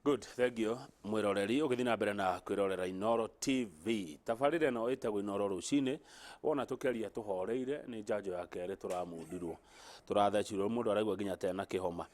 Good, thank you. Mwiroreri ugithi na mbere na kwirorera Inoro TV. Tabarire no itagwo Inoro rucine. Wona tukeria tuhoreire ni njanjo ya kere turamundirwo. Turathecirwo mundu araigwa nginya tena kihoma.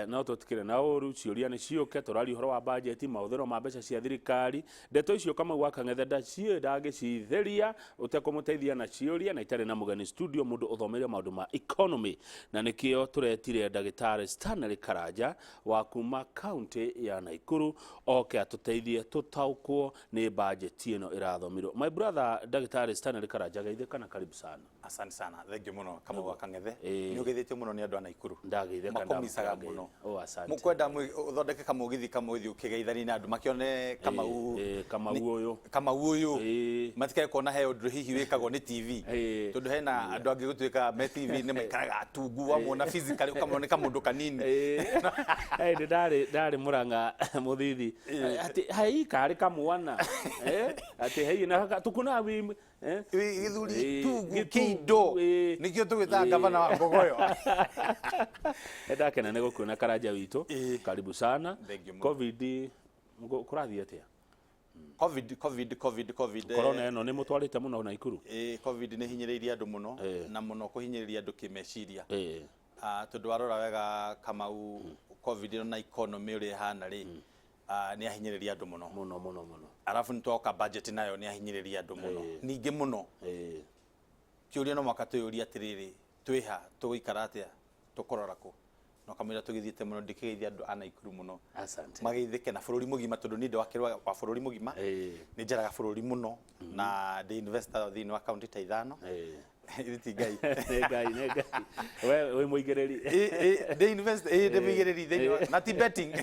No tutikire na uru ciuria ni ciuke turari horo wa budget mauthiro ma mbeca cia thirikari. Ndeto icio kama gwaka ng'ethe cie ndagicitheria utekumuteithia na ciuria na itare na mugeni studio mundu uthomeire maundu ma economy na nikio turetire ndagitari Stanley Karanja wa kuma county ya Naikuru oke atuteithie tutaukwo ni budget ino irathomirwo. My brother ndagitari Stanley Karanja geithika na karibu sana. Asante sana. Thank you muno kama gwaka ng'ethe. Ni ugeithite muno ni andu a Naikuru. Ndageithika makomisaga muno. Oh asante. Mukwenda uthondeke kamugithi kamugithi ukigeithani na andu makione kama uyu matikae kona he undu hihi wikagwo ni TV tondu hena andu angi gutuika me TV ni maikaraga atungu wamona physically ukamoneka mundu kanini ndari muranga muthithi ati hai kari kamwana ati hai na tukuna wi githuri tungu kindo nikio tugita gavana wa Ngogoyo ndakena ni gukuna Karanja witu karibu sana. Covid kurathie atia? Covid corona eno ni mutwarite muno Naikuru. Covid ni hinyiriria andu muno na muno kuhinyiriria andu kimeciria tondu warora wega kama Covid na economy uri hana ri ni ahinyiriria andu muno arafu nitoka budget nayo ni ahinyiriria andu muno ningi muno kiuria no mwaka tuyuria atiriri twiha tuguikara atia tukorora ku no kamira tugithiite muno ndikigeithia andu a Naikuru muno. Asante. Mageithike na bururi mugima tondu ni ndwakirwa wa bururi mugima ni njaraga bururi muno na the investor thini wa county ta ithano iriti gai negai we muigereri the investor the muigereri thini na ti betting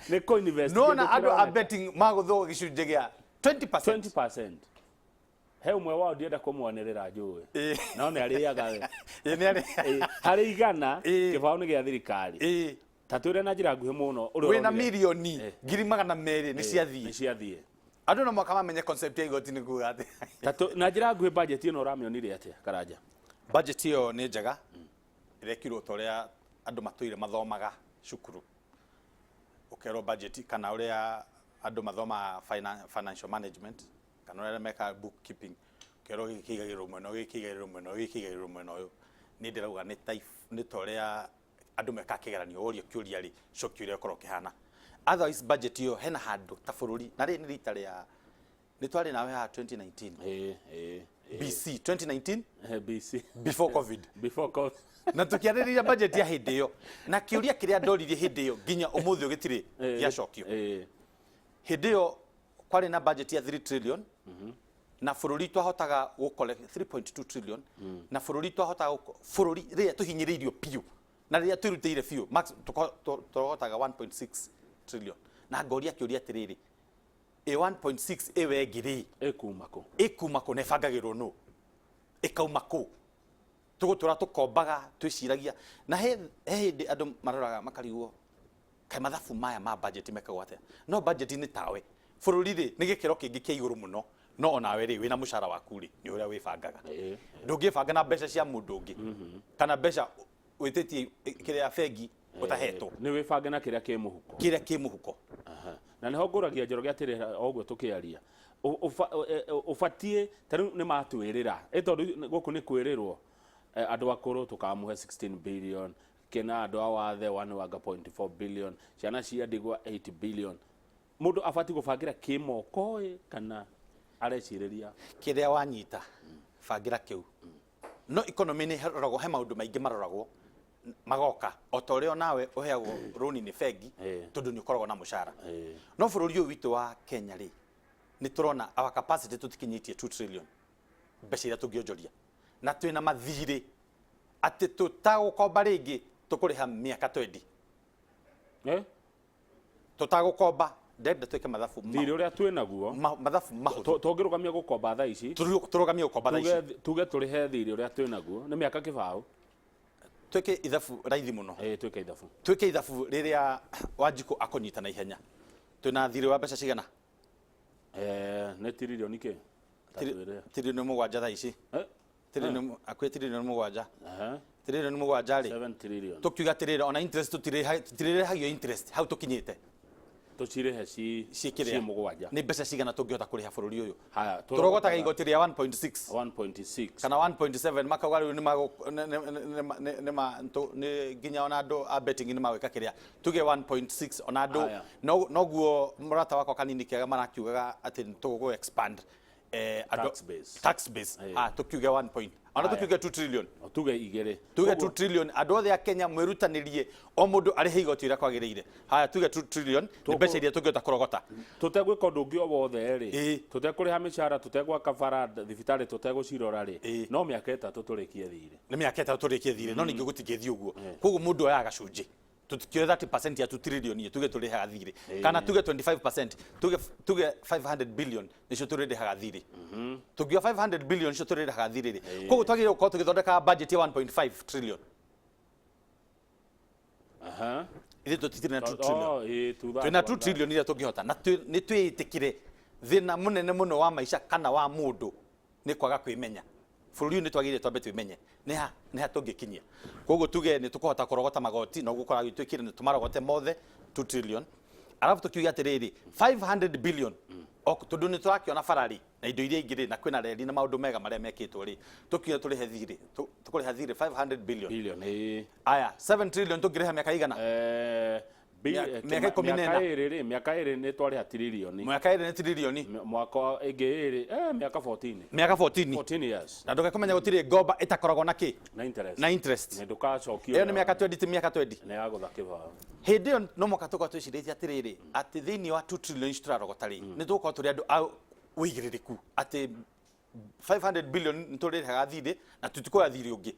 ne co invest no na andu a betting magutho gicunje gia 20% he umwe wao ndienda kumwanirira njui no ni ariaga we ni ari hari igana kibao ni gia thirikari tatwire na njira nguhi muno uri na milioni 200,000 ni ciathie andu no mwaka mamenye concept ya igoti ni kuga ati tatu na njira nguhi budget ino uramionire atia Karanja? Budget iyo ni njega irekirwo toria andu matuire mathomaga cukuru ukero budget kana uria andu mathoma financial management kana uria meka bookkeeping kero gikigagirwo mwena uyu ni ndirauga ni type ni toria andu meka kigeranio orio kiuria ri cokiuria ukoro kihana. Otherwise budget iyo hena handu ta bururi na ri ni rita ria ni twari nawe ha 2019 BC 2019 BC before Covid na tukiarĩrĩria budget ya hindi iyo na kiuria kiria ndoririe hindi iyo nginya umuthi ugitire ya cokio hindi iyo kwari na budget ya 3 trillion na bururi twahotaga gukole 3.2 trillion na bururi twahotaga bururi ria tuhinyiriirio piu na ria twirutĩire piu max twahotaga 1.6 trillion na ngoria kiuria tiriri 1.6 ewe ngiri ekumako ne bangagirwo no ekaumako tugutura tukombaga twiciragia na he hindi andu maroraga makarigwo kai mathabu maya ma budget mekagwo atia no budget ni tawe bururi ri ni gikiro kingi kia iguru muno no onawe ri wina mushara waku ri ni uria wibangaga ndungibanga na mbeca cia mundu ungi kana mbeca wititie kiria bengi utahetwo ni wibange na kiria ki muhuko na niho nguragia njoro giatire ogwo tukiaria ufatie tari ni matwirira tondu guku ni kwirirwo andu akuru tukamuhe 16 billion kena andu awathe 1.4 billion ciana cia ndigwa 8 billion mundu afati gubangira kimoko kana areciriria kiria wanyita bangira kiu no economy ni roragwo he maundu maingi maroragwo magoka otoreo nawe uheagwo roni ni bengi tondu ni ukoragwo na mushara no bururi uyu witu wa Kenya ri ni turona our capacity tutikinyitie 2 trillion mbeca iria tungionjoria na twina mathiri ati tutagukomba ringi tukuriha miaka 20 tutagukomba ndenda twike mathabu thiri uria twinaguo mathabu mahuthu tungirugamia gukomba thaa ici turugamia gukomba thaa ici tuge turihe thiri uria twinaguo ni miaka kibao twike ithabu raithi muno twike ithabu riria Wanjiku akonyita na ihenya twina thiri wa mbeca cigana ne tirilioni ke tirilioni mugwanja thaa ici tirilioni akwä tirilioni mugwanja trillion mũgwanja rĩ 7 trillion tukiuga atirĩrĩ ona interest tutirĩrĩhagio interest hau tukinyĩte tucirehe ci mũgwanja nĩ mbeca cigana tũngĩhota kũrĩha bũrũri ũyũ haya tũrogotaga igoti rĩa 1.6 1.6 kana 1.7 makauga rĩu nĩ nginya ona andũ a betting nĩ magwĩka kĩrĩa tuge 1.6 ona andũ noguo mũrata wakwa kanini kĩega marakiugaga atĩ tũgũ expand tax base tukiuge 1 point ona tukiuge 2 trillion tuge igere tuge 2 trillion andũ othe a Kenya mwĩrutanĩrie o mũndũ arĩhe igoti rĩrĩa kwagĩrĩire haya tuge 2 trillion nĩ mbeca iria tũngĩhota kũrogota tutegwĩka ũndũ ũngĩ o wothe rĩ tutekũrĩha mĩcara tutegwaka bara thibitarĩ tutegũcirora rĩ no mĩaka ĩtatũ tũrĩkie thirĩ nĩ mĩaka ĩtatũ tũrĩkie thirĩ no ningĩ gũtingĩthiĩ ũguo koguo mũndũ oyaga gacunjĩ tutikioe 30% ya 2 trillion ye tuge tũrĩhaga thirĩ kana tuge 25% tuge 500 billion nicio tũrĩhaga thirĩ tugio 500 billion nicio tũrĩhaga thirĩ rĩ koguo twagĩrĩirwo gũkorwo tũgĩthondeka budget ya 1.5 trillion ithe tũtitirĩ na 2 trillion twĩna 2 trillion iria tũngĩhota na nĩ twĩĩtĩkire thĩna mũnene mũno wa maica kana wa mũndũ nĩ kwaga kwĩmenya bũrũri nĩ twagĩrĩire twambe twĩmenye nĩ ha tũngĩkinyia koguo tuge nĩ tũkũhota kũrogota magoti na gũkora gwĩtwĩkire nĩ tũmarogote mothe 2 trillion arabu tukiuga atĩrĩrĩ 500 billion tondũ nĩ tũrakĩona barari na indo iria ingĩ rĩ na kwĩna reri na maũndũ mega marĩa mekĩtwo rĩ tukiuga tũrĩhe thirĩ tũkũrĩha thirĩ 500 billion aya 7 trillion tũngĩrĩha mĩaka igana mĩaka 14 mĩaka ĩrĩ nĩ twarĩha trilioni mĩaka ĩrĩ nĩ trilioni mwaka ĩngĩ ĩrĩ mĩaka 14 years na ndũgakĩmenya gũtirĩ ngomba ĩtakoragwo na kĩ na interest nĩ ndũkacokio ĩyo nĩ mĩaka 20 ti mĩaka 20 nĩ ya gũtha kĩbao hĩndĩ ĩyo no mũhaka tũkorwo twĩcirĩtie atĩrĩrĩ atĩ thĩinĩ wa 2 trillion tũrarogota rĩ nĩ tũgũkorwo tũrĩ andũ a ũigĩrĩrĩku atĩ 500 billion nĩ tũrĩhaga thirĩ na tũtikoya thirĩ ũngĩ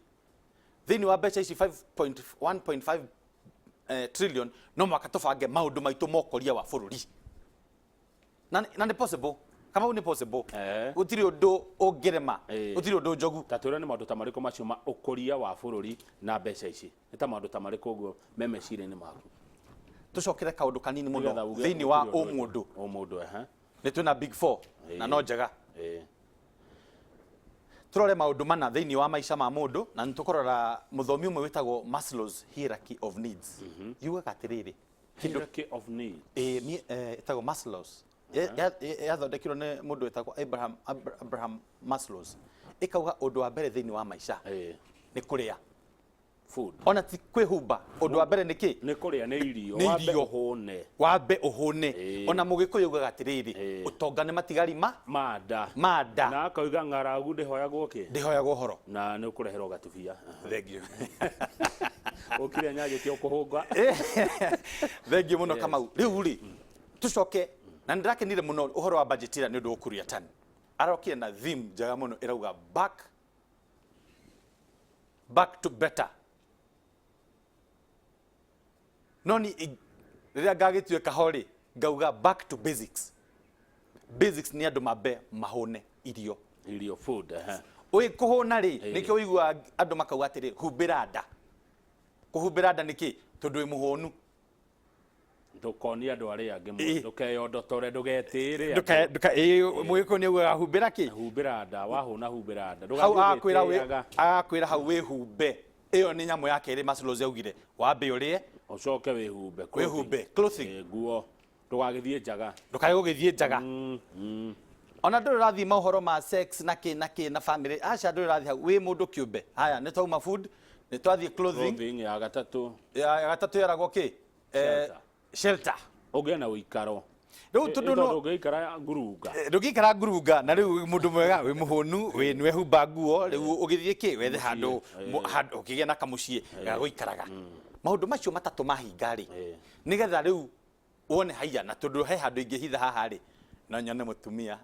thĩinĩ wa mbeca ici 1.5 trillion no mwaka tũbange maũndũ maitũ mokoria wa bũrũri na nĩ possible kama nĩ possible gũtirĩ ũndũ ũngĩrema gũtirĩ ũndũ njogu ta twĩra nĩ maũndũ ta marĩkũ macio ma ũkũria wa bũrũri na mbeca ici nĩ ta maũndũ ta marĩkũ ũguo memeciria-inĩ maku tũcokere kaũndũ kanini mũno thĩinĩ wa ũmũndũ nĩ twĩna big 4 na no njega tũrore maũndũ mana thĩinĩ wa maica ma mũndũ na nĩ tũkũrora mũthomi ũmwe wĩtagwo Maslow's hierarchy of needs yugaga atĩrĩrĩ hierarchy of needs ĩtagwo Maslow's yathondekirwo nĩ mũndũ wĩtagwo Abraham Maslow's ĩkauga ũndũ wa mbere thĩinĩ wa maica nĩ kũrĩa food ona ti kwĩhumba ũndũ wa mbere nĩ kĩ nĩ kũrĩa nĩ irio wambe ũhũne ona mũgĩkũyũ yugaga atĩrĩrĩ ũtonga nĩ matigari manda na akauga ng'aragu ndĩhoyagwo kĩ ndĩhoyagwo horo na nĩ ũkũreherwo gatubia thengio ũkire nyagĩtio kũhũnga thengio mũno Kamau rĩu rĩ tũcoke na nĩndĩrakenire mũno ũhoro wa budget ĩrĩa nĩ ũndũ ũkũria tani arokire na theme njega mũno ĩrauga back to better noni rĩrĩa ngagĩtuĩka ho rĩ ngauga back to basics nĩ andũ mambe mahũne irio food ũĩ kũhũna rĩ nĩkĩo ũigua andũ makauga atĩrĩ humbĩra nda kũhumbĩra nda nĩkĩ tondũ wĩ mũhũnu ndũkonia andũ arĩa angĩ ndũkeyondotore ndũgetĩĩre mũgĩkũyũ nĩ augaga humbĩra kĩ humbĩra nda wahũna humbĩra nda agakwĩra hau wĩhumbe ĩyo nĩ nyamũ ya kerĩ Maslow augire wambe ũrĩe ũcoke wĩhumbe clothing nguo ndũgagĩthiĩ njaga ndũkagĩthiĩ njaga ona ndũrĩ ũrathiĩ mohoro ma sex na kĩ na family aca ndũrĩ ũrathiĩ hau wĩ mũndũ kĩũmbe haya nĩ twauma food nĩ twathiĩ clothing ya gatatũ yaragwo kĩ shelter ũgĩe na ũikaro rĩu tondũ ndũgĩikara ngurunga na rĩu mũndũ mwega wĩ mũhũnu wehumba nguo rĩu ũgĩthiĩ kĩ wethe handũ ũkĩgĩa na kamũciĩ ga gũikaraga maũndũ macio matatũ mahinga rĩ nĩgetha rĩu wone haiya na tondũ he handũ ingĩhitha haha rĩ no nyone mũtumia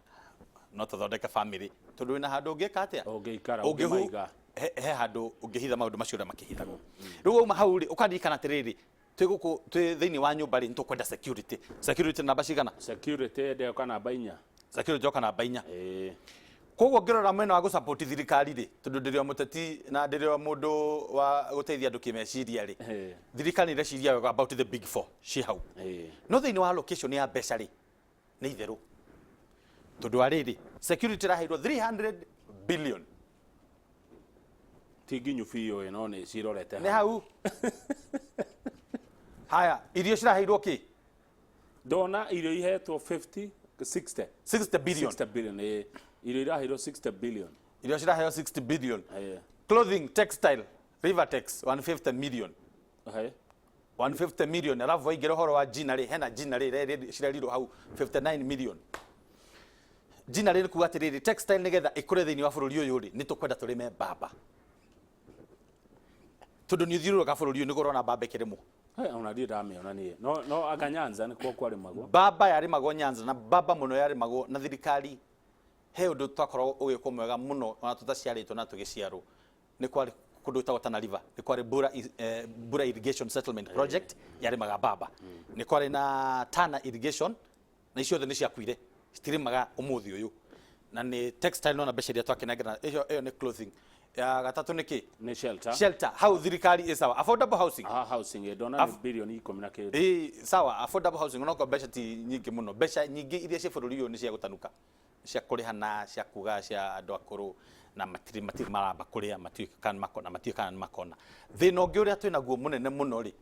no tũthondeke family tondũ wĩna handũ ũngĩka atĩa ũngĩikara he handũ ũngĩhitha maũndũ macio ũrĩa makĩhithagwo rĩu wauma hau rĩ ũkaririkana atĩrĩrĩ twĩ thĩinĩ wa nyũmba rĩ nĩtũkwenda security namba cigana ndeyoka namba 4 security yoka namba 4 koguo ngĩrora mwena wa gũsupport thirikari rĩ tondũ ndĩrĩ o mũteti na ndĩrĩ o mũndũ wa gũteithia andũ kĩmeciria rĩ thirikari nĩreciria about the big 4 ci hau no thĩinĩ wa location ya mbeca rĩ nĩ itherũ tondũ arĩrĩ security raheirwo 300 billion Tiginyu biũ ĩno nĩ cirorete nĩ hau haya irio ciraheirwo kĩ ndona irio ihetwo 60 billion irio iraheirwo 60 billion irio ciraheo 60 billion clothing textile Rivertex 150 million 150 million alafu waigire horo wa jinary hena jinary cirerirwo hau 59 million jinary kuga atiriri textile nigetha ikure thiini wa bururi uyu ri ni tukwenda turime mbamba tondu ni uthiururuka bururi uyu ni gorona mbamba ikirimo ona ndio ndamiona nie no akanyanza ni kwa kwarimagwo mbamba yarimagwo Nyanza na mbamba muno yarimagwo na thirikari he undu twakorwo ugikwo mwega muno ona tutaciaritwo na tugiciarwo ni kwari kundu twa Tana River ni kwari Bura Irrigation Settlement Project yarimaga mbamba ni kwari na Tana Irrigation na icio othe ni ciakuire citirimaga umuthi uyu na ni textile no na besheria twakenagera iyo ni clothing ya gatatu niki ni shelter how thirikari is sawa affordable housing housing dona ni bilioni 10 sawa affordable housing onako besha ti nyingi muno besha nyingi iria cia bururi uyu ni cia gutanuka cia kurihana cia kuga cia andu akuru na matiri maramba kuria matuika makona thina ungi uria twina guo munene muno ri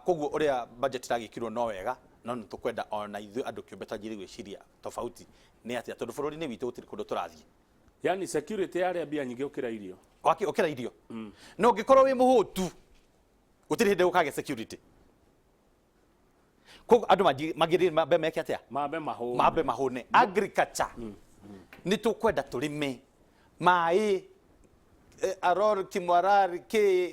koguo uria budget iragikirwo no wega no tukwenda ona ithu andu kiumbe twanjiri gwiciria tofauti ni ati tondu bururi ni witu gutiri kundu turathie yani security yale bia nyingi ukira irio ukira irio no ungikorwo wi muhutu gutiri hindi ukage security koguo andu magiri mambe meke atia mambe mahune agriculture ni tukwenda turime mai aror kimwarari ke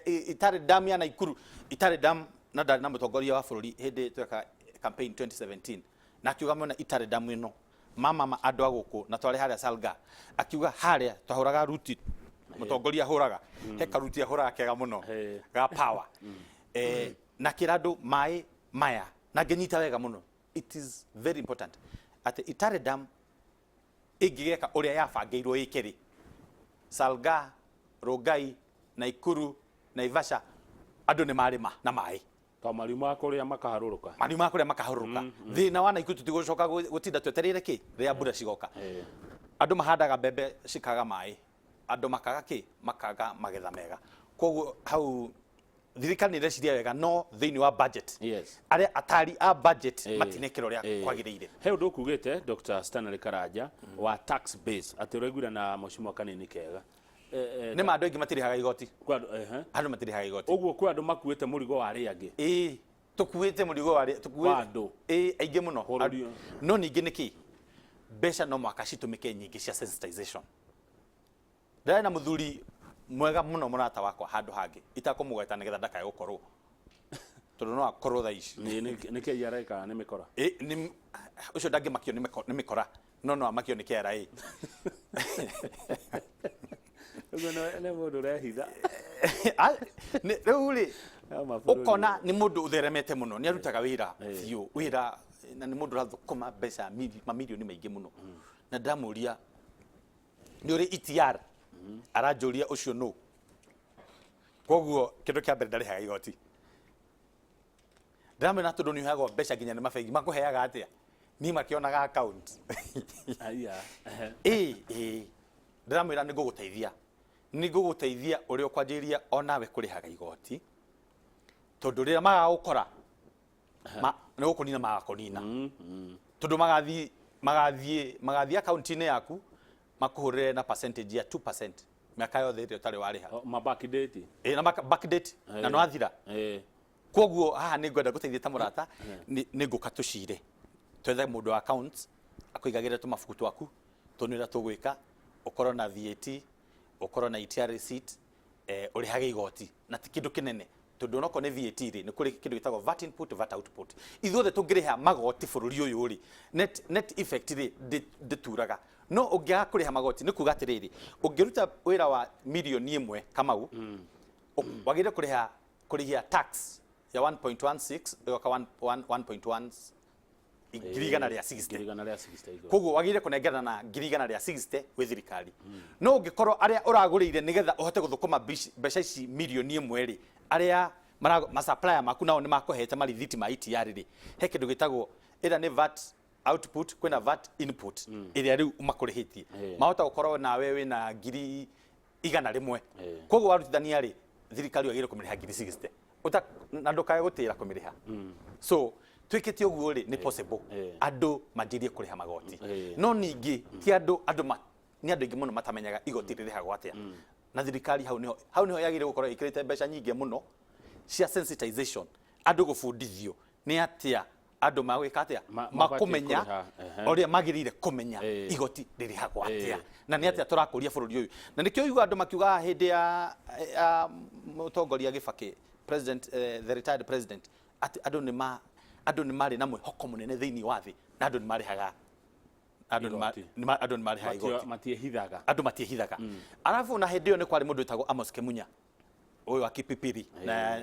itare dam ya Naikuru itare dam na ndari na mutongoria wa bururi hindi tweka campaign 2017 na kiuga mona itare dam ino mama andu aguku na twari haria Salga akiuga haria twahuraga ruti mutongoria huraga he karuti ahuraga kega muno ga power na kirandu mai maya na ngenyita wega muno it is very important ati itare dam igigeka uria yabangeirwo ikiri Salga Rogai Naikuru Naivasha andu ni marima na mai to marima kuria makaharuruka thina wa Naikuru tutigocoka gutinda twetereire ki ria mbura cigoka andu mahandaga mbembe cikaga mai andu makaga ki makaga magetha mega koguo hau thirikari ni reciria wega no thiini wa budget aria atari a budget matinekero ria kwagiriire he undu kugite Dr. Stanley Karanja wa tax base ati uregura na mushimo kanini kega ni mandu ingi matirihaga igoti andu matirihaga igoti oguo kwa andu makuite murigo wa ria angi tukuite murigo wa ria tukuite andu aingi muno no ningi niki besha no mwaka citumike nyingi cia sensitization ndari na muthuri mwega muno murata wakwa handu hangi itakumugweta nigetha ndakae gukorwo tondu no akorwo tha ici ni ke yareka ni mikora ni ucio ndangi makio ni mikora no amakio ni kera ne mundu rehitha riu ri ukona ni mundu utheremete muno ni arutaga wira biu wira na ni mundu rathukuma mbeca mamilioni maingi muno na ndamuria ni uri ETR aranjuria ucio no koguo kindu kia mbere ndari haga igoti ndamena tondu ni haga mbeca nginya ni mabengi makuheaga atia ni makionaga account aya ndamwira ni nguguteithia uri ukwanjiria onawe kurihaga igoti tondu rira magagukora ni gukunina magakunina tondu magathie account ini yaku makuhurire na percentage ya 2% miaka yothe iri utari wariha ma backdate na backdate na no athira koguo haha ni ngwenda guteithia ta murata ni nguka tucire twethe mundu account akuigagire tumabuku twaku tonira tugwika ukorwo na VAT ukorwo na ETR receipt urihage igoti na ti kindu kinene tondu noko ni VAT ri ni kuri kindu gitagwo VAT input VAT output ithuothe tungiriha magoti bururi uyu ri net effect ri ndituraga no ungiaga kuriha magoti ni kuga atiriri ungiruta wira wa milioni 1 kamau wagire kurihia tax ya 1.16 yoka 1.1 girigana ria 60 koguo wagire kunengera na girigana ria 60 we thirikari no ungikorwo aria uragurire nigetha uhote guthukuma mbeca ici milioni 1 ri aria ma supplier maku nao ni makuhete marithiti ma ETR ri he kindu gitagwo ira ni VAT output kwena VAT input iria riu umakurihitie mahota gukorwo nawe wina ngiri igana rimwe koguo warutithania ri thirikari yagire kumiriha 60 na ndukae gutira kumiriha so twikite uguo ri ni possible andu manjirie kuriha magoti no ningi ti andu ni andu ingi muno matamenyaga igoti ririhagwo atia na thirikari hau niho yagire gukorwo ikirite mbeca nyingi muno cia sensitization andu gufundithio ni atia andu magwika atia makumenya oria magirire kumenya igoti ririhagwo atia na ni atia turakuria bururi uyu na nikio yuga andu makiuga hindi ya mutongoria Gibaki president the retired president ati andu ni mari na mwihoko munene thiini wa thi na andu ni marihaga andu ni marihaga igoti matiehithaga arafu na hindi yo ni kwari mundu etagwo Amos Kemunya uyu akipipiri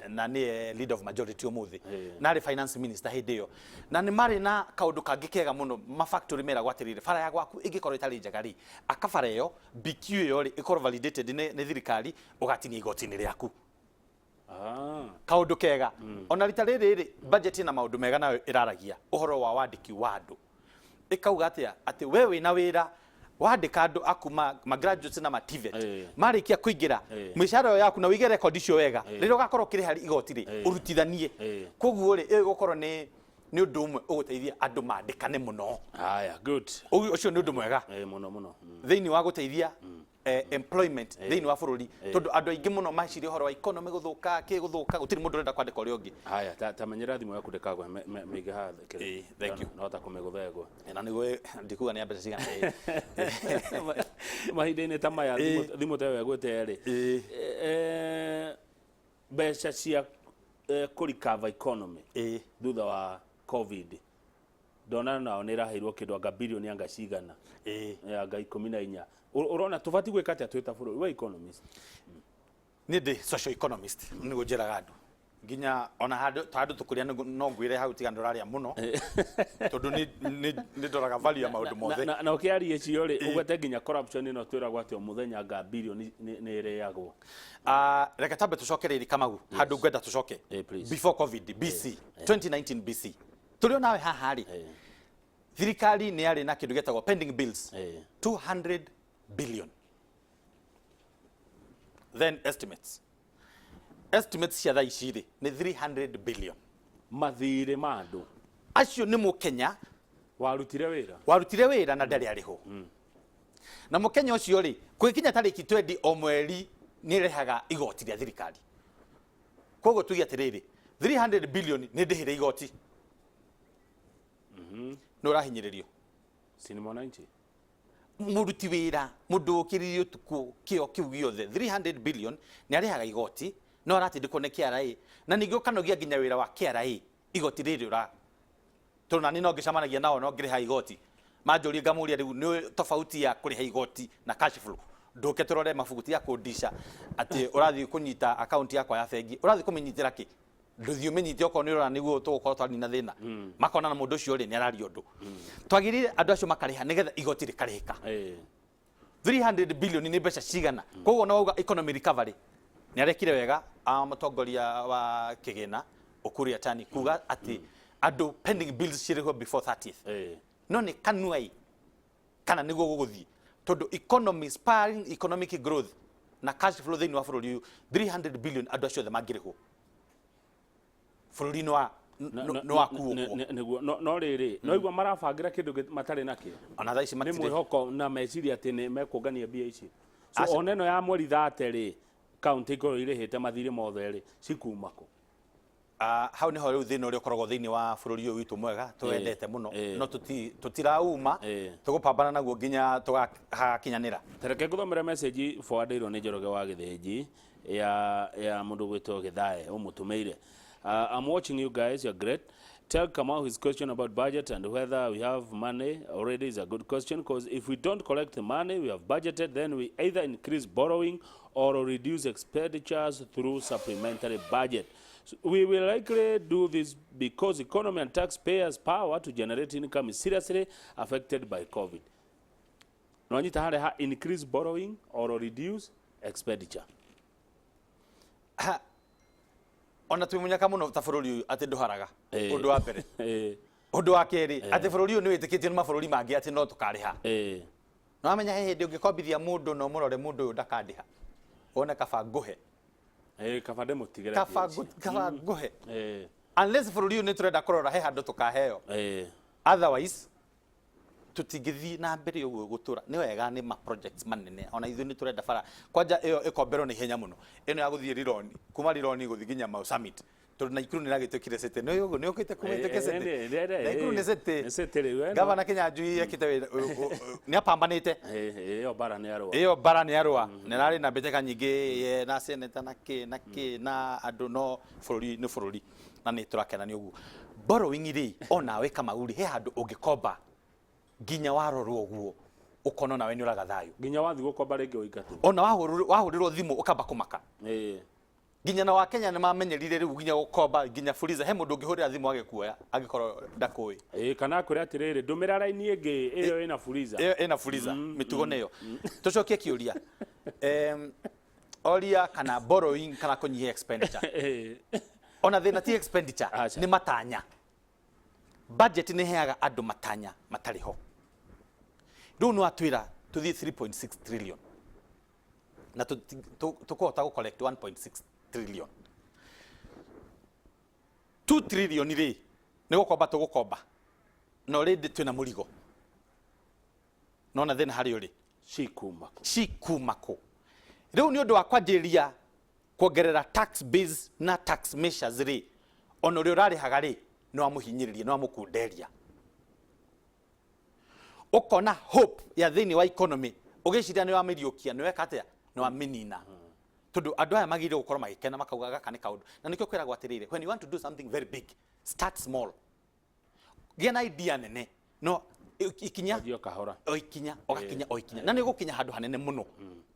na ni leader of majority umuthi na ri finance minister hindi yo na ni mari na kaundu kangi kega muno ma factory mera gwatirire fara ya gwaku ingikorwo itari njagari akafara yo BQ yo ri ikorwo validated ni thirikari ugatinia igoti ni riaku kaundu kega ona rita riri budget na maundu mega nayo iraragia uhoro wa wandiki wa andu ikauga atia ati wewe na wira wandika andu akuma ma graduates na ma TVET marikia kuingira mishahara yaku na wige record icio wega riri ugakorwo kiriha igoti ri urutithanie koguo ri gukorwo ni undu umwe uguteithia andu mandikane muno haya good ucio ni undu mwega muno thiini wa guteithia employment thiini wa bururi tondu andu aingi muno maciri horo wa economy guthuka gutiri mundu renda kwandika uri ungi haya tamenyera thimu yaku ndikagwe mige ha thank you no ta kumiguthegwa na niguo ndikuga ni mbeca cigana mahinda-ini ta maya thimu tayo yagwete ri mbeca cia kurikava economy thutha wa covid ndona nao ni raheirwo kindu anga bilioni anga cigana anga 14 urona tubati gwika atia twita bururi wa economist ni ndi social economist nigo njiraga andu nginya ona handu tukuria no ngwire hau tiga nduraria muno tondu ni ndoraga value ya maundu mothe na ukiaria cio ri ugwete nginya corruption ino twiragwo atio muthenya anga bilioni ni ireagwo reka tambe tucokereri Kamau handu ngwenda tucoke before covid BC 2019 BC tulio nawe haha ri thirikari ni ari na kindu getagwo pending bills 200 billion then estimates cia thaa ici ri ni 300 billion mathire mandu acio ni mukenya warutire wira na ndari ariho na mukenya ucio ri kwikinya tariki 20 o mweri ni rehaga igoti ria thirikari kogo tugi atiriri 300 billion ni ndihire igoti no rahinyiririo sinema 90 muruti wira mundu ukiririo tuku kio kiu giothe 300 billion ni arihaga igoti no aratindikwo ni KRA na ningio kanogia nginya wira wa KRA igoti riri ura tuna ni no ngicamanagia nao no ngiriha igoti manjuria ngamuria riu ni tofauti ya kuriha igoti na cash flow nduke turore mabuguti ya kundisha ati urathi kunyita account yakwa ya bengi urathi kuminyitira ki nduthi umenyite oko ni rora niguo tugukorwo twari na thina makona na mundu ucio ri ni arari undu twagirire andu acio makariha nigetha igoti rikarihika 300 billion ni mbeca cigana koguo no uga economy recovery ni arekire wega mutongoria wa kigina Ukuria Tani kuga ati andu pending bills ciriho before 30th no ni kanuai kana niguo guguthii tondu economy spurring economic growth na cash flow thiini wa bururi 300 billion andu acio the magiriho bururi no akuo no riri no igwa marabangira kindu matari nakio ona thaa ici matire ni mwihoko na meciria ati ni mekungania mbia ici so oneno ya mweri 30 ri county ko irihite mathire mothe ri cikumako hau niho riu thina uri ukoragwo thiini wa bururi uyu witu mwega twendete muno no tutirauma tugupambana naguo nginya tugakinyanira tereke kuthomera message forwardirwo ni Njoroge wa Githinji ya mundu gwitwo Githae umutumeire I'm watching you guys, you're great. Tell Kamau his question about budget and whether we have money already is a good question, because if we don't collect the money we have budgeted, then we either increase borrowing or reduce expenditures through supplementary budget. So we will likely do this because economy and taxpayers' power to generate income is seriously affected by COVID. Nonyita hare increase borrowing or reduce expenditure. Ona twimunyaka muno ta bururi uyu ati nduharaga undu wa mbere undu wa keri ati bururi uyu ni witikitio ni mabururi mangi ati no tukariha no amenya he hindi ungikombithia mundu no murore mundu uyu ndakandiha ona kaba nguhe kaba demutigere kaba nguhe unless bũrũri ũyũ nĩ tũrenda kũrora he handũ tũkaheo otherwise tutingĩthiĩ na mbere ũguo gũtũra nĩ wega nĩ ma projects manene ona ithuĩ nĩ tũrenda bara kwanja ĩyo ĩkomberwo na ihenya mũno ĩno ya gũthiĩ Rironi kuma Rironi gũthiĩ nginya Mau Summit tondũ Naikuru nĩ ragĩtũkire city nĩ ũguo nĩ ũkĩte kumĩtũke city Naikuru nĩ city gavana Kinyanjui ekĩte nĩ apambanĩte ĩyo bara nĩ arũa nĩ rarĩ na mbĩtĩka nyingĩ na seneta na kĩ na andũ no bũrũri nĩ bũrũri na nĩ tũrakena nĩ ũguo borrowing rĩ onawe Kamau he handũ ũngĩkomba nginya warorwo ũguo ũkono nawe nĩ ũraga thayũ nginya wathi gũkomba rĩngĩ ũingatu ona wahũrĩrwo thimũ ũkamba kũmaka nginya na wa Kenya nĩ mamenyerire rĩu nginya gũkomba nginya Fuliza he mũndũ ũngĩhũrĩra thimũ agĩkuoya angĩkorwo ndakũĩ kana kũrĩa atĩrĩrĩ ndũmĩra raini ĩngĩ ĩyo ĩna Fuliza ĩna Fuliza mĩtugo nĩyo tũcokie kĩũria oria kana borrowing kana kũnyihia expenditure ona thĩna ti expenditure nĩ matanya budget nĩ heaga andũ matanya matarĩ ho rĩu no atwĩra tũthiĩ 3.6 trillion na tũkũhota gũ collect 1.6 trillion 2 trillion rĩ nĩ gũkomba tũgũkomba no rĩndĩ twĩna mũrigo nona thĩna harĩ ũrĩ cikumako rĩu nĩ ũndũ wa kwanjĩrĩria kuongerera tax base na tax measures rĩ ona ũrĩa ũrarĩhaga rĩ no amũhinyĩrĩria no amũkunderia ũkona hope ya thĩinĩ wa economy ũgĩciria nĩ wamĩriũkia nĩ weka atĩa nĩ wamĩnina tondũ andũ aya magĩrĩire gũkorwo magĩkena makauga gaka nĩ kaũndũ na nĩkĩo kwĩragwo atĩrĩrĩ when you want to do something very big start small gĩa na idea nene no ikinya oikinya na nĩ gũkinya handũ hanene mũno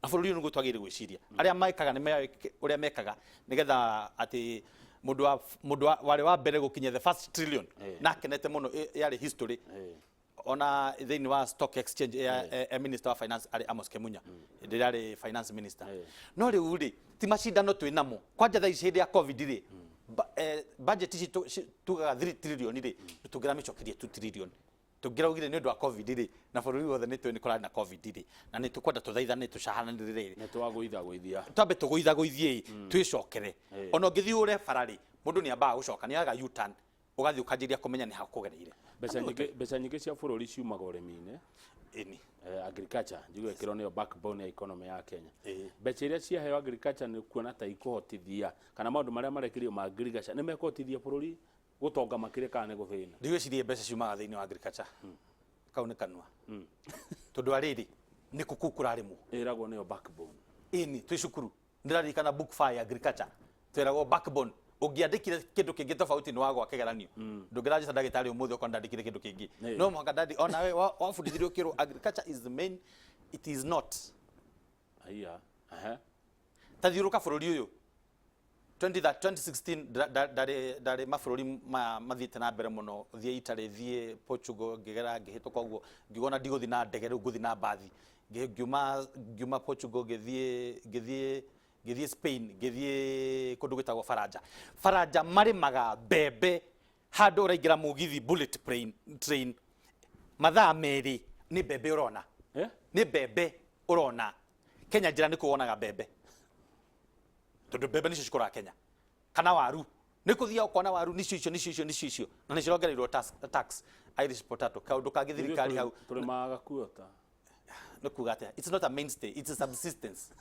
na bũrũri ũyũ nĩguo twagĩrĩire gwĩciria arĩa mekaga nĩ ũrĩa mekaga nĩgetha atĩ mũndũ warĩ wa mbere gũkinya the first trillion na kenete mũno yarĩ history ona thĩinĩ wa stock exchange ya minister of finance arĩ Amos Kemunya ndirarĩ finance minister no rĩu rĩ ti macindano twĩ namo kwanja thaa ici hĩndĩ ya covid rĩ budget ici tugaga 3 trillion rĩ tũngĩramĩcokeria 2 trillion tũngĩraugire nĩ ũndũ wa covid rĩ na bũrũri wothe nĩ twĩ nĩ kũrarĩ na covid rĩ na nĩ tũkwenda tũthaithane tũcahananĩrĩre nĩ twagũithagũithia twambe tũgũithagũithie twĩcokere ona ũngĩthiĩ ũre bara rĩ mũndũ nĩ ambaga gũcoka nĩ aga U-turn ũgathiĩ ũkanjĩria kũmenya nĩ hakũgereire mbeca nyingĩ cia bũrũri ciumaga ũrĩmi-inĩ agriculture njuge kĩro nĩyo backbone ya economy ya Kenya mbeca iria ciaheo agriculture nĩ kuona ta ikũhotithia kana maũndũ marĩa marekĩrio ma agriculture nĩ mekũhotithia bũrũri gũtonga makĩria kana nĩ gũthĩna ndigwĩciria mbeca ciumaga thĩinĩ wa agriculture kau nĩ kanua tondũ arĩrĩ nĩ kũkũ kũrarĩmwo ĩragwo nĩyo backbone twĩ cukuru ndĩraririkana book 5 agriculture twĩragwo backbone ũngĩandĩkire kĩndũ kĩngĩ tofauti nĩ wagwa kĩgeranio ndũngĩrajeca ndagĩtarĩ ũmũthĩ okorwo ndandĩkire kĩndũ kĩngĩ no mũhaka ndandi ona we wabundithirio kĩrwo agriculture is the main it is not tathiũrũka bũrũri ũyũ 2016 ndarĩ mabũrũri mathiĩte na mbere mũno thiĩ Italy thiĩ Portugal ngĩgera ngĩhĩtũka ũguo ngiuga ndigũthiĩ na ndege rĩu ngũthiĩ na mbathi ngiuma Portugal ngĩthiĩ Spain ngĩthiĩ kũndũ gwĩtagwo Faranja marĩmaga mbembe handũ ũraingĩra mũgithi bullet train mathaa merĩ nĩ mbembe ũrona nĩ mbembe ũrona Kenya njĩra nĩ kuonaga mbembe tondũ mbembe nĩcio cikũraga Kenya kana waru nĩ kũthia ũkona waru nĩcio na nĩ cirongereirwo tax Irish potato kaũndũ kangĩ thirikari hau tũrĩmaga kuota nĩ kuga atĩa it's not a mainstay it's a subsistence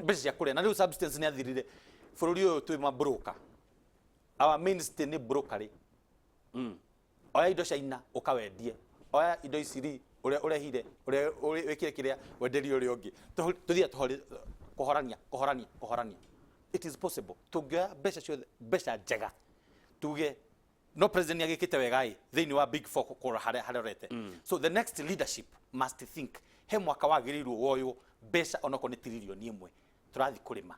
mbeca cia kũrĩa na rĩu substance nĩ athirire bũrũri ũyũ twĩ ma broker our mainstay nĩ brokerĩ oya indo caina ũkawendie oya indo ici ũrĩa ũrehire ũrĩa wĩkire kĩrĩa wenderio ũrĩa ũngĩ tũthiĩ kũhorania it is possible tũngĩoya mbeca ciothe mbeca njega tuge no president agĩkĩte wega thĩinĩ wa big four kũra harĩa orete so the next leadership must think he mwaka wagĩrĩirwo woywo mbeca onokorwo nĩ tiririoni ĩmwe tũrathi kũrĩma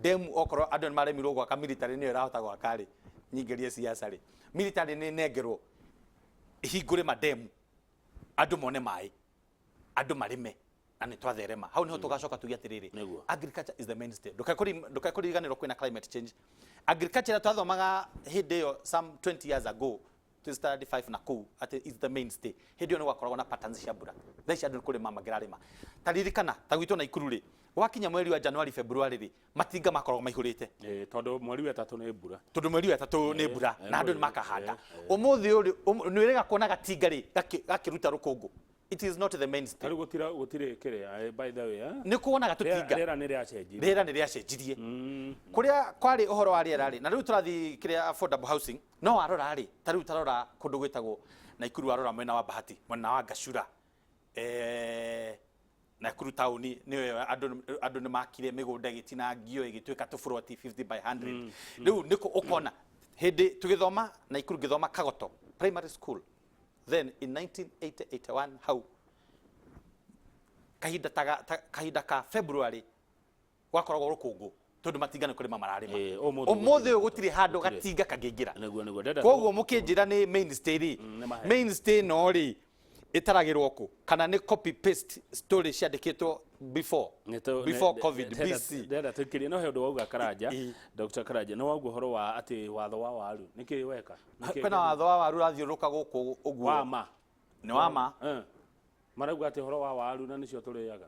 demu okorwo andũ nĩ maremirwo gwaka military nĩyo ĩrahota gwaka rĩ nyingĩrie siasa rĩ military nĩ nengerwo ihingũre mademu andũ mone maĩ andũ marĩme na nĩ twatherema hau niho tũgacoka tuge atĩrĩrĩ agriculture is the mainstay ndũkakũriganĩrwo kwĩna climate change agriculture twathomaga hĩndĩ ĩyo some 20 years ago standard 5 na kuu ati is the mainstay hĩndĩ ĩyo nĩ gwakoragwo na patterns cia mbura thaa ici andũ nĩ kũrĩma magĩrarĩma taririkana ta gwitũ na Ikuru rĩ wakinya mweri wa Januari February ri matinga makoragwo maihurite tondu mweri wa 3 nĩ mbura nĩ mbura na andũ nĩ makahanda umuthi uri nĩ wega kuona gatinga ri gakiruta rukungu. It is not the mainstay. Tari gutire kire by the way nĩ kuona gatutinga rĩera nĩ rĩacenjirie kuria kwari uhoro wa rĩera ri na rĩu turathi kire affordable housing no warora ri ta rĩu tarora kundu gwitagwo Naikuru warora mwena wa Bahati mwena wa Gacura Nakuru tauni niwe andu ni makire migunda gitinangio igituika tufuroti 50 by 100 riu niko ukona hindi tugithoma Naikuru githoma Kagoto primary school then in 1981 how kahida ka February wakoragwo rukungu tondu matinga kuri mamararima umuthi gutiri handu gatinga kagingira koguo mukinjira ni mainstay ri mainstay no ri itaragirwo ku kana ni copy paste story ciandikitwo before covid BC ndenda tukirie no he undu wauga Karanja Dr. Karanja no wauga horo wa ati watho wa waru niki weka kwena watho wa waru rathiuruka guku uguo wama ni wama marauga ati horo wa waru na nicio turiaga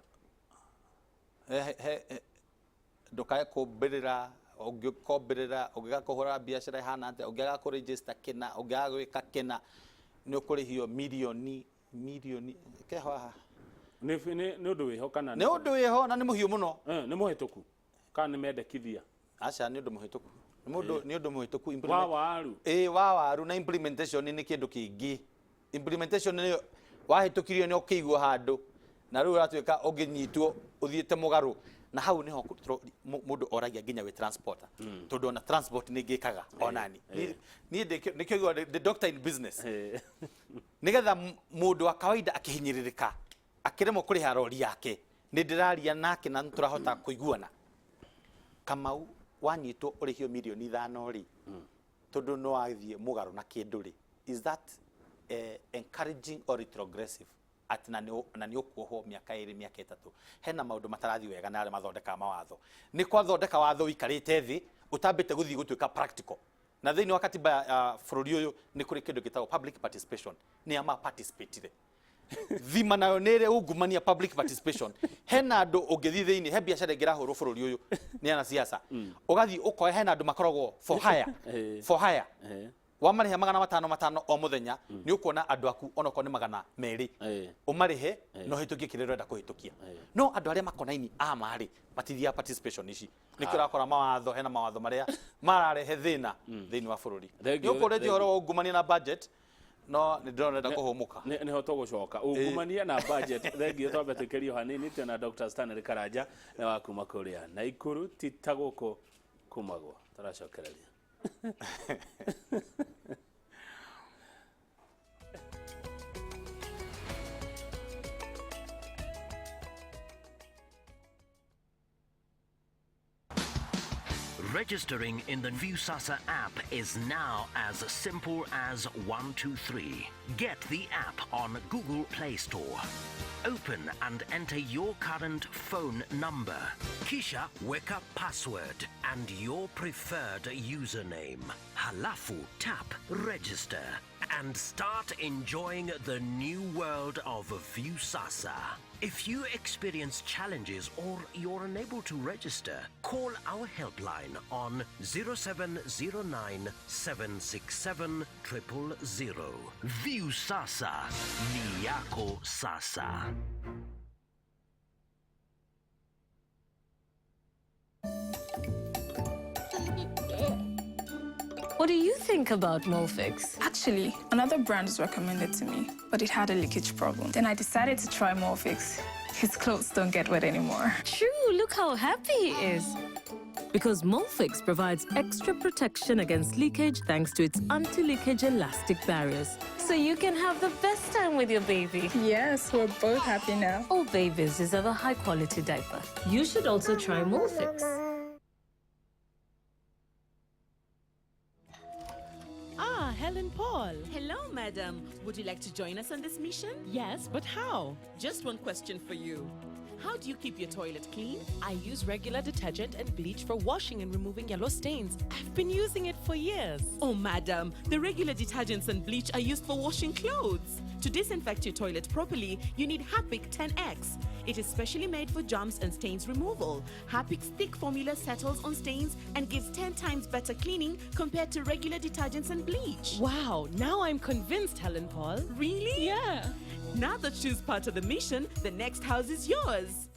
ndukae kumbirira ungigakuhura biashara ihana ati ungiaga ku register kina ungiaga gwika kina ni ukurihio milioni keho ni undu wiho kana ni undu wiho na ni muhiu muno ni muhituku kana ni mendekithia acha ni undu muhituku ni undu muhituku wa waru wa waru na implementation ni kindu kingi implementation ni wahitukirio ni ukigwo handu na riu ratwika unginyitwo uthiete mugaru na hau niho mundu oragia nginya we transporter tondu na transport ni ngikaga onani ni nikyo the doctor in business nigetha mundu wa kawaida akihinyiririka akiremo kuriha rori yake ni ndiraria nake na turahota kuiguana Kamau wanyitwo urihio milioni 5 ri tondu no athie mugaru na kindu ri is that encouraging or retrogressive ati na ni ukuoho miaka 2 miaka 3 hena maundu matarathi wega na mathondeka mawatho ni kwathondeka watho wikarite thi utambite guthi gutuika practical na thini wa katiba bururi uyu ni kuri kindu gitagwo public participation ni ama participate thima nayo nire ungumania public participation hena andu ungithi thini he biashara ngirahurwo bururi uyu ni ana siasa ugathi ukoe hena andu makoragwo for hire wamarihe 500 o muthenya ni ukuona andu aku onoko ni 200 umarihe no hitukie kirero enda kuhitukia no andu aria makonaini amari matithia participation ici nikira kora mawatho hena mawatho maria mararehe thina thini wa bururi ni ukureti horo ungumania na budget no ni ndonenda kuhumuka ni hoto gucoka ungumania na budget thengio twambetekerio hanini tena Dr. Stanley Karanja na wakuma kuria Naikuru titaguko kumagwo taracokereria Registering in the Viusasa app is now as simple as 1, 2, 3. Get the app on Google Play Store. Open and enter your current phone number. Kisha weka password and your preferred username. Halafu tap register and start enjoying the new world of Viusasa. If you experience challenges or you're unable to register, call our helpline on 0709 767 000. Viusasa ni yako sasa. What do you think about Molfix? Actually, another brand was recommended to me, but it had a leakage problem. Then I decided to try Molfix. His clothes don't get wet anymore. True, look how happy he is. Because Molfix provides extra protection against leakage thanks to its anti-leakage elastic barriers. So you can have the best time with your baby. Yes, we're both happy now. All babies deserve a high-quality diaper. You should also try Molfix. Helen Paul. Hello, madam. Would you like to join us on this mission? Yes, but how? Just one question for you. How do you keep your toilet clean? I use regular detergent and bleach for washing and removing yellow stains. I've been using it for years. Oh, madam, the regular detergents and bleach are used for washing clothes. To disinfect your toilet properly, you need Harpic 10X. It is specially made for germs and stains removal. Harpic's thick formula settles on stains and gives 10 times better cleaning compared to regular detergents and bleach. Wow, now I'm convinced, Helen Paul. Really? Yeah. Now that she's part of the mission, the next house is yours.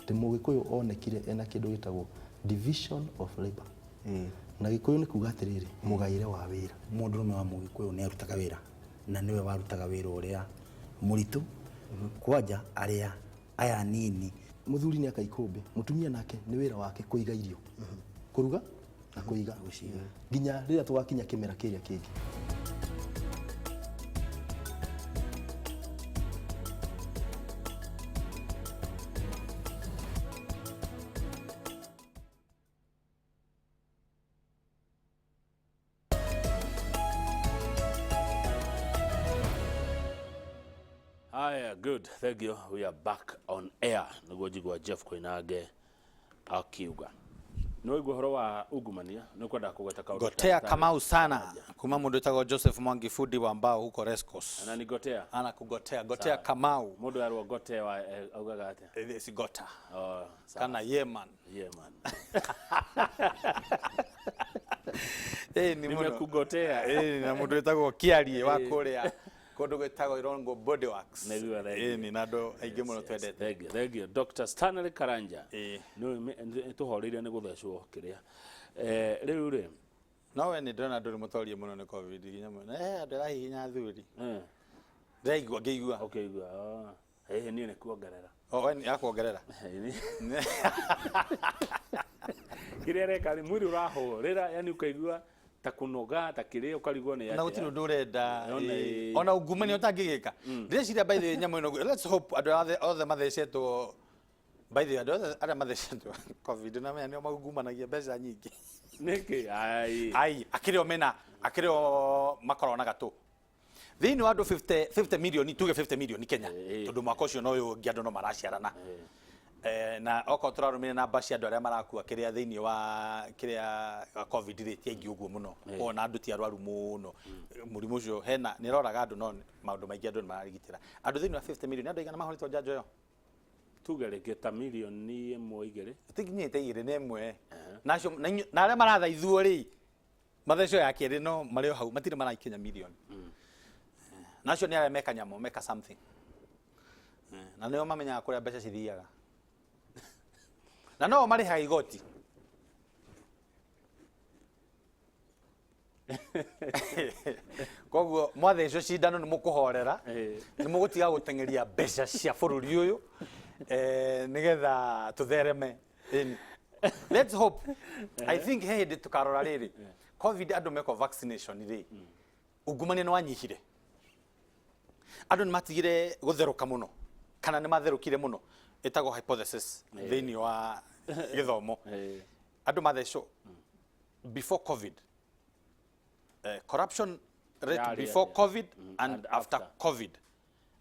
The Mũgĩkũyũ onekire ena kĩndũ gĩtagwo division of labor. Na Gĩkũyũ nĩ kuuga atĩrĩrĩ, mũgaĩre wa wĩra. Mũndũrũme wa Mũgĩkũyũ nĩ arutaga wĩra na nĩwe warutaga wĩra ũrĩa mũritũ kwanja arĩa aya nini. Mũthuri nĩ akaikũmbe, mũtumia nake nĩ wĩra wake kũiga irio. Kũruga na kũiga. Nginya rĩrĩa tũgakinya kĩmera kĩrĩa kĩngĩ. Good, thank you. We are back on air. Niguo jigwa Jeff Koinange akiuga. No igwo horo wa ungumania no kwenda kugeta kaundu. Gotea Kamau sana. Kuma mundu etagwo Joseph Mwangi fundi wa mbao huko Rescos. Ana ni Gotea. Ana kugotea. Gotea Kamau. Mundu yarwo Gotea wa augaga ate. Si Gota. Oh, kana Yeman. Yeman. Ni mundu kugotea. Na mundu etagwo Kiarie wa kuria. Kondo gwetagwo Irongo Bodyworks. Ni nado aige muno twendete. Thank you. Dr. Stanley Karanja. No tuhoreire ni guthecwo kiria. Riu ri. No we ni ndona nduri mutorie muno ni COVID ginya muno. Ndira hinya thuri. Ndaigua ngeigua. Okay, igua. Ni ne kuongerera. We ni akuongerera. Kiria reka ni mwiri urahorera yani ukaigua ta kunoga ta kiria ukarigwo ni yake. Na gutiro ndurenda ona ungumani utangigika. Ndiciria by the nyamu ino. Let's hope all the mathecetwo by the other mathecetwo COVID na menya nio magungumanagia mbeca nyingi. Niki akirio mena akirio makorona gato. Thiini wa andu 50 million tuge 50 million Kenya. Tondu mwaka ucio no yo ngiando no maraciarana. Na oko turarumire na bacia andu aria marakua kiria thiini wa kiria COVID rate ingi uguo muno ona andu ti arwaru muno murimu ucio hena ni roraga andu no maundu maingi andu marigitira andu thiini wa 50 million andu igana mahoritwo njanjo yo tugereke ta milioni imwe igere tiginyite igire ne imwe nacio na aria marathaithwo ri matheco ya kiri no mario hau matire maraikinya milioni nacio ni aria meka nyamo meka something na nio mamenya kuria mbeca cithiaga na no mariha igoti koguo mwatheco cindano ni mukuhorera ni mugutiga gutengeria mbeca cia bururi uyu nigetha tuthereme let's hope I think he hindi tukarora riri COVID andu meko vaccination ri ungumania ni wanyihire andu ni matigire gutheruka muno kana ni matherukire muno etago hypothesis thiini wa githomo andu matheco before COVID corruption rate before COVID and after COVID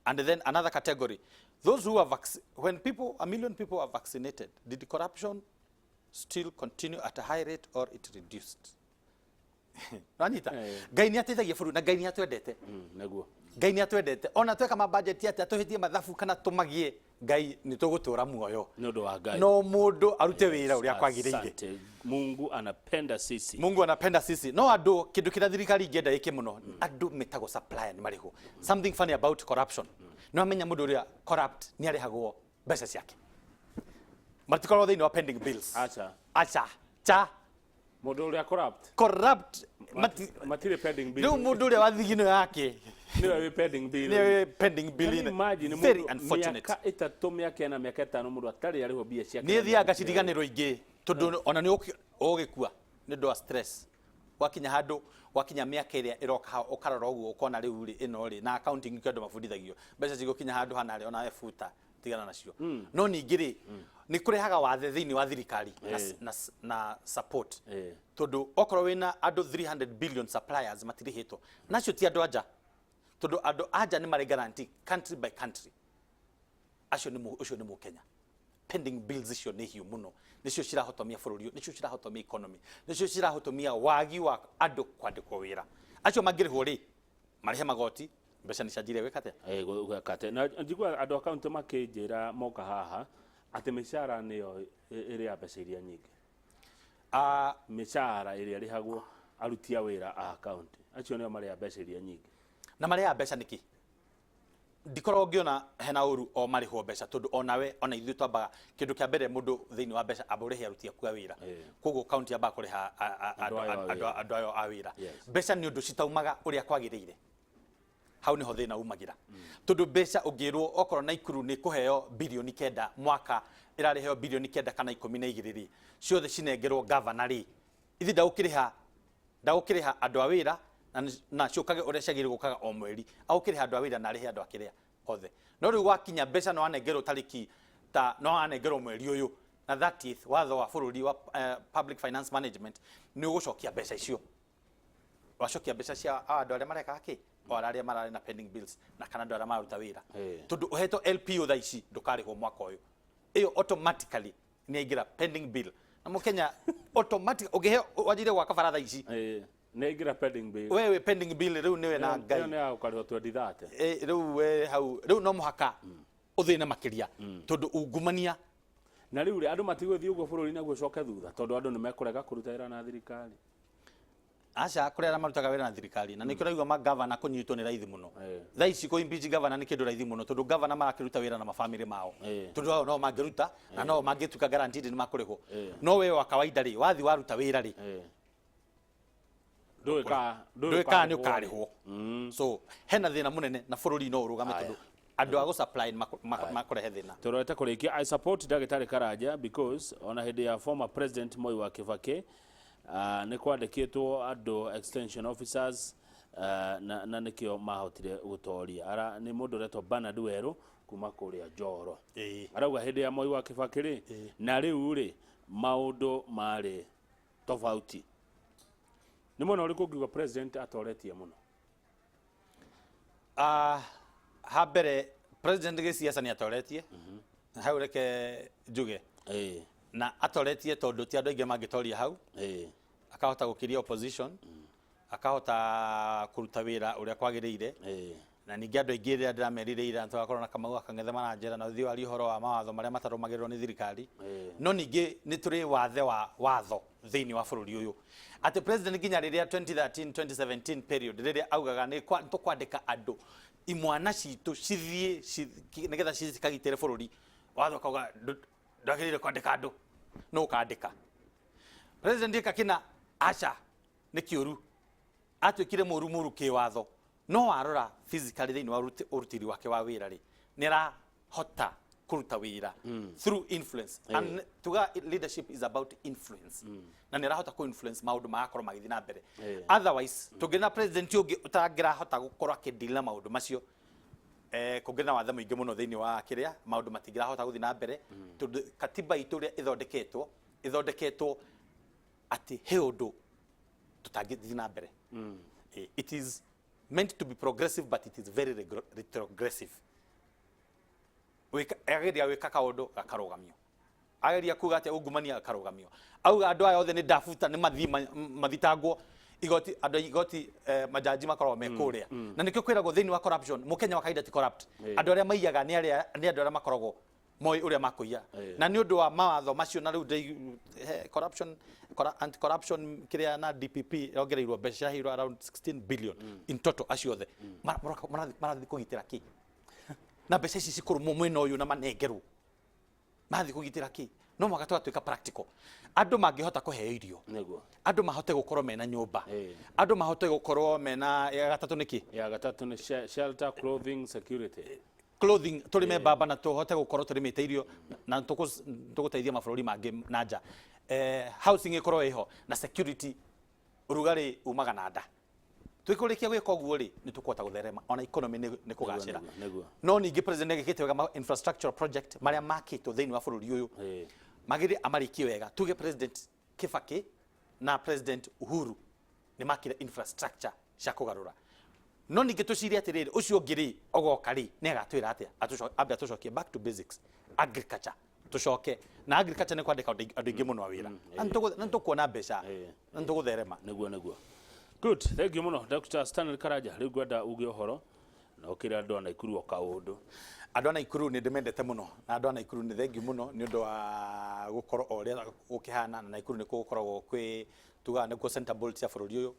and then another category those who are when a million people are vaccinated did the corruption still continue at a high rate or it reduced Ranita Ngai ni ateithagia buru na Ngai ni atwendete naguo Ngai ni atwendete ona tweka mabudget ati atuhitie mathabu kana tumagie Ngai ni tugutura muoyo nundu wa Ngai no mundu arute wira uria kwagiriire Mungu anapenda sisi no andu kindu kira thirikari ingenda iki muno andu metago supplier ni mariho something funny about corruption no amenya mundu uria corrupt ni arihagwo mbeca ciake martikorwo thiini wa pending bills acha mundu uria corrupt matire pending bill no mundu uria wathigino yake niwe pending bill imagine very unfortunate miaka itatu miaka na miaka itano mundu atari ariho bia ciake ni thiaga cidiganiro ingi tondu ona ni ugikua ni ndo stress wakinya miaka iria iroka ukarora uguo ukona riu ri ino ri na accounting kendo mafundithagio mbeca cigokinya handu hana ri ona efuta tigana nacio no ningi ri ni kurehaga wathe thiini wa thirikari na support tondu okorwo wina andu 300 billion suppliers matirihitwo nacio ti andu anja tondu andu anja ni mari guarantee country by country acio ni mu Kenya pending bills icio ni hiu muno nicio cirahotomia bururi nicio cirahotomia economy nicio cirahotomia wagi wa andu kwandikwo wira acio mangirihwo ri marihe magoti mbeca ni cenjire gwikate gwikate na njigua andu account makinjira moka haha ati mishara niyo iri ya mbeca iria nyingi mishara iria rihagwo aruti a wira a account acio niyo mari ya mbeca iria nyingi na mari ya mbeca niki ndikorwo ngiona hena uru o mariho mbeca tondu onawe ona ithu twambaga kindu kia mbere mundu thiini wa mbeca aburihe aruti aku a wira koguo county amba kuriha andu ayo a wira mbeca ni undu citaumaga uria kwagirire hau niho thina umagira tondu mbeca ungirwo okorwo na ikuru ni kuheo bilioni 9 mwaka irariheo bilioni 9 kana 12 ri ciothe cinengerwo governor ri ithi ndagukiriha andu a wira na ciukage uria ciagire gukaga o mweri agukiriha andu a wira na arihe andu akiria othe no riu gwakinya mbeca no anengerwo tariki ta no anengerwo mweri uyu na 30th watho wa bururi wa public finance management ni ugucokia mbeca icio wacokia mbeca cia andu aria mareka ki o aria marari na pending bills na kana andu aria maruta wira tondu uheto LPO tha ici ndukarihwo mwaka uyu iyo automatically ni ingira pending bill na mukenya automatic ugiheo wajire gwaka baratha ici Negira pending bill. Wewe pending bill riu niwe na ngai. Ni ya ukarihwo 2030. Riu we hau riu no muhaka uthine makiria tondu ungumania na riu andu matigũthiĩ ũguo bũrũri na gũcoka thutha tondu andu nimekurega kuruta wĩra na thirikari. Aca kurera marutaga wĩra na thirikari na nikio raigwa magavana kunyitwo ni raithi muno. Tha ici ko impeach governor ni kindu raithi muno tondu governor marakiruta wĩra na mafamily mao. Tondu no mangiruta na no mangituka guaranteed ni makurihwo. No we wa kawaida ri wathi waruta wĩra ri. Nduika ni ukarihwo so hena thina munene na bururi no urugame tondu andu a go supply makurehe thina turete kurikia I support Dagitari Karanja because ona hindi ya former president Moi wa Kibaki ni kwandikitwo andu extension officers na nikio mahotire gutoria ara ni mundu reto Bernard Weru kuma kuria Njoro arauga hindi ya Moi wa Kibaki ri na riu ri maundu mari tofauti ni muno uri kugiwa president atoretie muno habere president ge siasa ni atoretie hau reke njuge na atoretie tondu ti andu aingi mangitoria hau akahota gukiria opposition akahota kuruta wira uria kwagiriire na ningi andu aingi ria ndiramerire ira twakorwo na Kamau akang'ethe manajera na uthii wari horo wa mawatho maria matarumagirwo ni thirikari no ningi ni turi watho thiini wa bururi uyu ati president ginya riria 2013 2017 period riria augaga ni tukwandika andu imwana citu cithie nigetha cikagitere bururi watho kauga ndagirire kwandika andu no kandika president ikakina acha ni kiuru atwikire murumuru ki watho no warora physically thiini wa urutiri wake wa wira ri nira hota kuruta wira through influence and tuga leadership is about influence na nira hota ku influence maundu magakorwo magithi na mbere otherwise tugina president ungi utangira hota gukorwo akidila maundu macio kugina watho mwingi muno thiini wa kiria maundu matingira hota guthi na mbere tondu katiba itu ria ithondeketwo ati he undu tutangithi na mbere it is meant to be progressive but it is very retrogressive ageria wika kaundu gakarugamio ageria kuga ati ungumania gakarugamio auga andu aya othe ni ndafuta ni mathitangwo igoti andu igoti majaji makorwo mekuria na nikio kwiragwo thiini wa corruption mukenya wa kaida ti corrupt andu aria maiyaga ni andu aria makoragwo moi uria makuiya na ni undu wa mawatho macio na riu corruption anti corruption kiria na DPP yongereirwo mbeca hiro around 16 billion in total acio othe marathi kuhitira ki na mbeca ici cikurumwo mwena uyu na manengerwo marathi kugitira ki no mwaka twatuika practical andu mangihota kuheo irio niguo andu mahote gukorwo mena nyumba andu mahote gukorwo mena ya gatatu niki ya gatatu ni shelter clothing security clothing turime baba na tuhote gukorwo turimite irio na tuguteithia mabũrũri mangi nanja housing ikorwo iho na security urugari umaga na nda twikurikia gwika uguo ri ni tukwota gutherema ona economy ni kugacira no ningi president egikite wega infrastructure project maria makitwo thiini wa bũrũri uyu magiri amariki wega tuge president Kibaki na president Uhuru ni makire infrastructure cia kugarura no ningi tuciria atiriri ucio ngiri ogoka ri ne agatwira atia ambe atucokie back to basics agriculture tucoke na agriculture ni kwandika andu ingi muno wira na ntukuona mbeca na ntukutherema niguo good thank you muno Dr. Stanley Karanja riu gwenda uge uhoro na ukira andu ana ikuru o kaundu andu ana ikuru ni ndimendete muno na andu ana ikuru ni thengi muno ni undu wa gukorwo oria ukihana na ikuru ni gukoragwo kwi tuga ni ku center bolt cia bururi uyu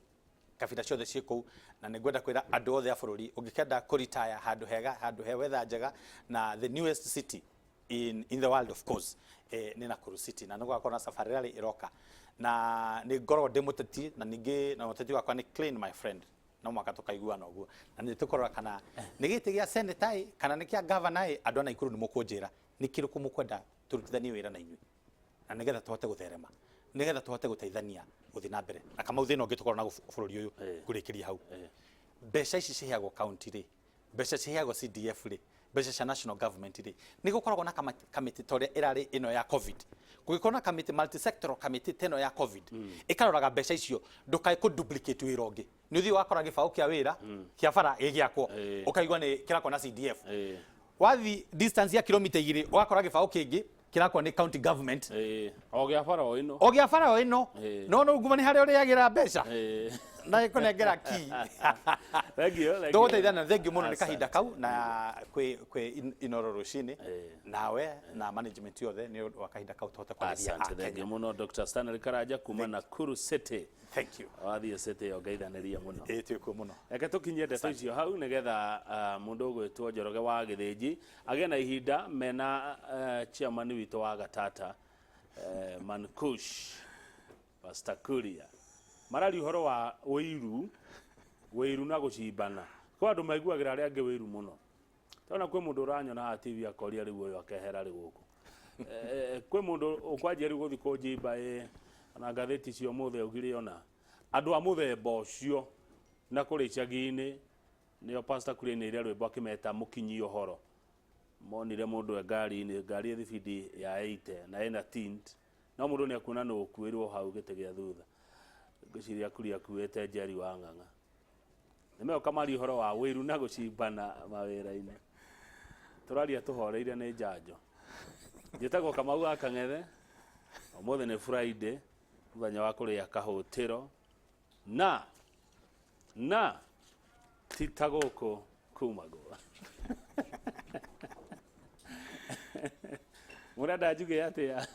kabira ciothe ciku na ni ngwenda kwira andu othe a bururi ungikenda ku retire handu hega handu he weather njega na the newest city in the world of course ni Nakuru city na nigukorwo na safari rally iroka na ni ngorwo ndimuteti na ningi na muteti wakwa ni clean my friend no mwaka tukaiguana uguo na ni tukorora kana ni giti gia senator kana ni kia governor andu ana ikuru ni mukunjira ni kiruku mukwenda turutithanie wira na inyui na nigetha tuhote gutherema nigetha tuhote guteithania guthi na mbere na kama uthina ungi tukorwo na bururi uyu kurikiria hau mbeca ici ciheagwo county ri mbeca ciheagwo CDF ri mbeca cia national government ri ni gukoragwo na committee toria irari ino ya covid kugikorwo na committee multi sectoral committee teno ya covid ikaroraga mbeca icio ndukai ku duplicate wira ungi ni uthi wakora gibao kia wira kia bara gigiakwo ukaigwa ni kirako na CDF wathi distance ya kilomita 2 wakora gibao kingi kirako ni county government o gia bara o ino no no nguma ni hari uri yagira mbeca na ikunengera ki thank you ndogoteithana thank you muno ni kahinda kau na kwe inoro rucini nawe na management yothe ni wa kahinda kau tote kwariria thank you muno Dr. Stanley Karanja kuma Nakuru City thank you wathi city yo geithaniria muno tiko muno eke tukinyie ndeto icio hau nigetha mundu ugwitwo Njoroge wa Githinji age na ihinda mena chairman wito wa Gatata Mankush Pastor Kuria marari uhoro wa wiru na gucimbana kwa andu maiguagira ari angi wiru muno tona kwi mundu uranyona ha TV akoria riu uyu akehera ri guku kwi mundu ukwanjia riu guthi kunjimba na ngatheti cio muthe ugire ona andu a muthemba ucio na kuri chagini nio Pastor Kuria ni ire rwimbo akimeta mukinyi uhoro monire mundu ngari thibidi ya 80 na ena tint no mundu ni akuna no kuirwo hau gite gia thutha ngiciria Kuria kuete Jerry wa Ng'ang'a nimeo kamari horo wa wiru na gucimbana mawira-ini turaria tuhoreire ni njanjo njitagwo Kamau Akang'ethe omothe ni Friday muthenya wa kuria kahutiro na titaguku kumagwa murada njuge atia